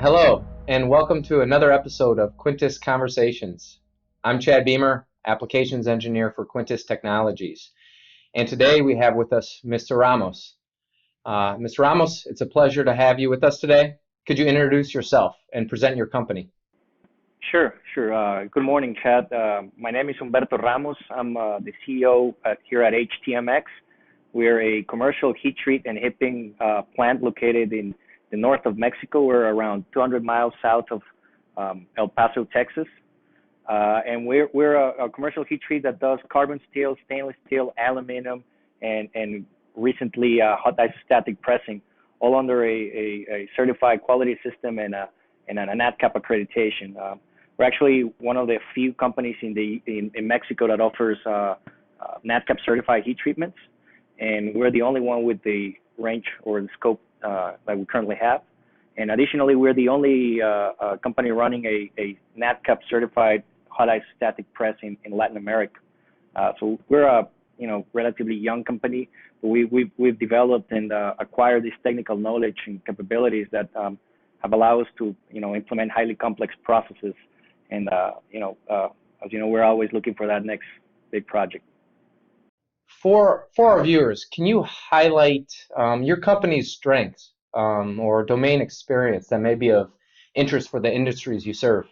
Hello, and welcome to another episode of Quintus Conversations. I'm Chad Beamer, Applications Engineer for Quintus Technologies. And today we have with us Mr. Ramos. Mr. Ramos, it's a pleasure to have you with us today. Could you introduce yourself and present your company? Sure. Good morning, Chad. My name is Umberto Ramos. I'm the CEO here at HTMX. We're a commercial heat treat and hipping plant located in the north of Mexico. We're around 200 miles south of El Paso, Texas. And we're a commercial heat treat that does carbon steel, stainless steel, aluminum, and recently hot isostatic pressing, all under a certified quality system and a NADCAP accreditation. We're actually one of the few companies in Mexico that offers NADCAP-certified heat treatments, and we're the only one with the range or the scope that we currently have. And additionally, we're the only company running a NADCAP-certified hot isostatic press in Latin America. So we're a relatively young company, but we've developed and acquired this technical knowledge and capabilities that have allowed us to implement highly complex processes. And as you know, we're always looking for that next big project. For our viewers, can you highlight your company's strengths or domain experience that may be of interest for the industries you serve?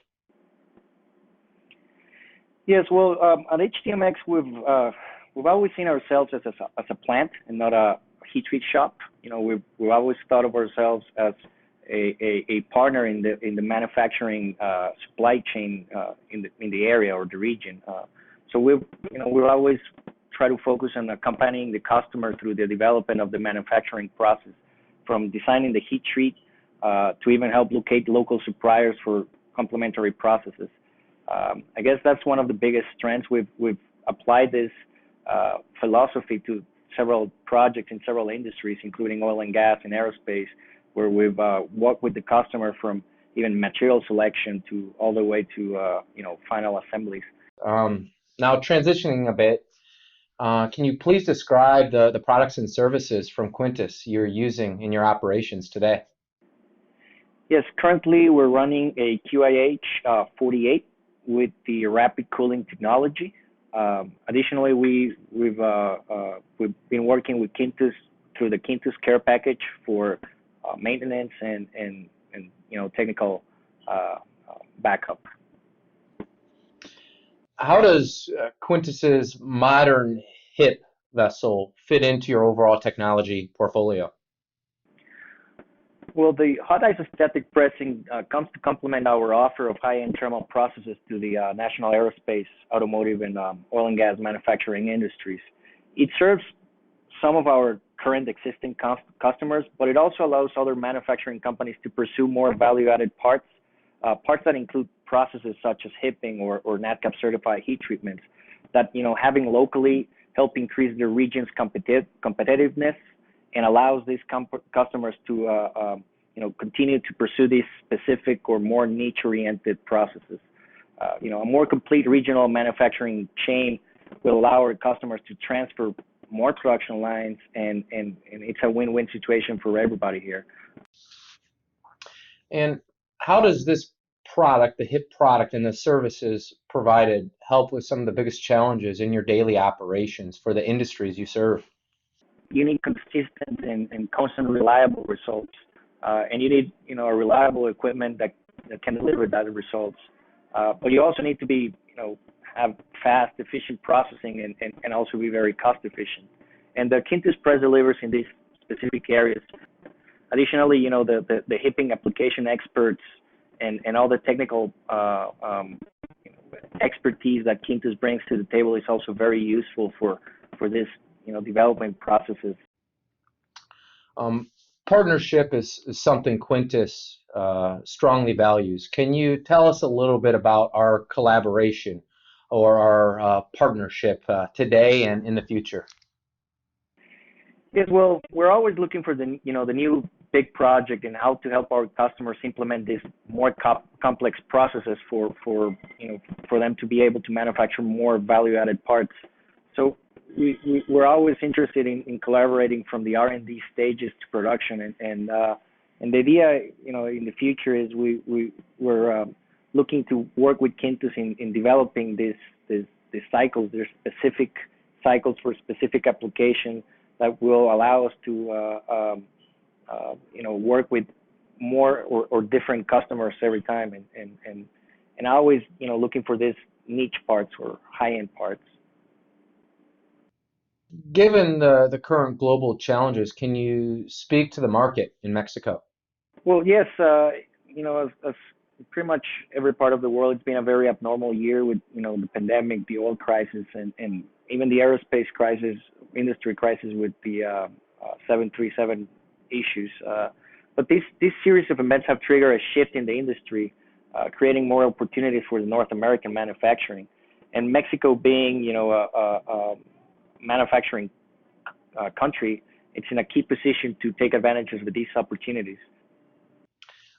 Yes, well, at HTMX, we've always seen ourselves as a plant and not a heat treat shop. We've always thought of ourselves as a partner in the manufacturing supply chain in the area or the region. So we've always try to focus on accompanying the customer through the development of the manufacturing process, from designing the heat treat to even help locate local suppliers for complementary processes. I guess that's one of the biggest strengths. We've applied this philosophy to several projects in several industries, including oil and gas and aerospace, where we've worked with the customer from even material selection to all the way to final assemblies. Now transitioning a bit, can you please describe the products and services from Quintus you're using in your operations today? Yes, currently we're running a QIH 48 with the rapid cooling technology. Additionally, we've been working with Quintus through the Quintus Care Package for maintenance and technical backup. How does Quintus's modern HIP vessel fit into your overall technology portfolio? Well, the hot isostatic pressing comes to complement our offer of high-end thermal processes to the national aerospace, automotive, and oil and gas manufacturing industries. It serves some of our current existing customers, but it also allows other manufacturing companies to pursue more value-added parts that include processes such as hipping or NADCAP-certified heat treatments that having locally help increase the region's competitiveness and allows these customers to continue to pursue these specific or more niche-oriented processes. A more complete regional manufacturing chain will allow our customers to transfer more production lines, and it's a win-win situation for everybody here. And how does this product, the HIP product, and the services provided help with some of the biggest challenges in your daily operations for the industries you serve? You need consistent and constant reliable results, and you need a reliable equipment that can deliver that results. But you also need to be have fast, efficient processing and also be very cost efficient. And the Quintus press delivers in these specific areas. Additionally, the hipping application experts and all the technical expertise that Quintus brings to the table is also very useful for this development processes. Partnership is something Quintus strongly values. Can you tell us a little bit about our collaboration or our partnership today and in the future? Yes, well, we're always looking for the new big project and how to help our customers implement these more complex processes for them to be able to manufacture more value-added parts. So we're always interested in collaborating from the R&D stages to production, and And the idea, in the future is we're looking to work with Quintus in developing this cycles. There's specific cycles for specific application that will allow us to work with more or different customers every time, and always looking for this niche parts or high-end parts. Given the current global challenges, can you speak to the market in Mexico? Well, yes, as pretty much every part of the world, it's been a very abnormal year with the pandemic, the oil crisis, and even the aerospace crisis, industry crisis with the 737 issues. But this series of events have triggered a shift in the industry, creating more opportunities for the North American manufacturing. And Mexico being, a manufacturing country, it's in a key position to take advantage of these opportunities.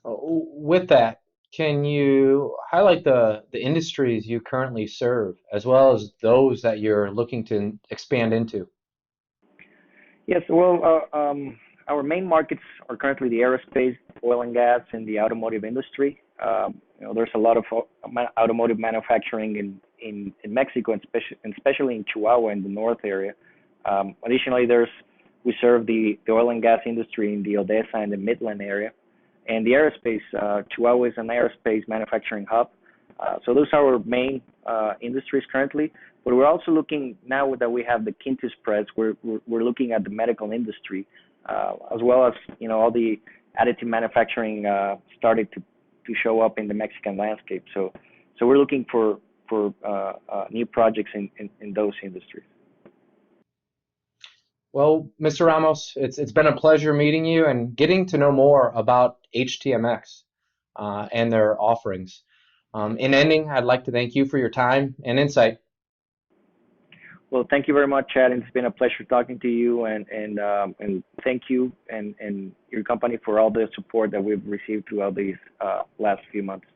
With that, can you highlight the industries you currently serve, as well as those that you're looking to expand into? Yes, well, our main markets are currently the aerospace, oil and gas, and the automotive industry. There's a lot of automotive manufacturing in Mexico, and especially in Chihuahua in the north area. Additionally, we serve the oil and gas industry in the Odessa and the Midland area. And the aerospace, Chihuahua is an aerospace manufacturing hub. So those are our main industries currently. But we're also looking, now that we have the Quintus press, we're looking at the medical industry, as well as all the additive manufacturing started to show up in the Mexican landscape. So we're looking for new projects in those industries. Well, Mr. Ramos, it's been a pleasure meeting you and getting to know more about HTMX and their offerings. In ending, I'd like to thank you for your time and insight. Well, thank you very much, Chad. It's been a pleasure talking to you, and thank you and your company for all the support that we've received throughout these last few months.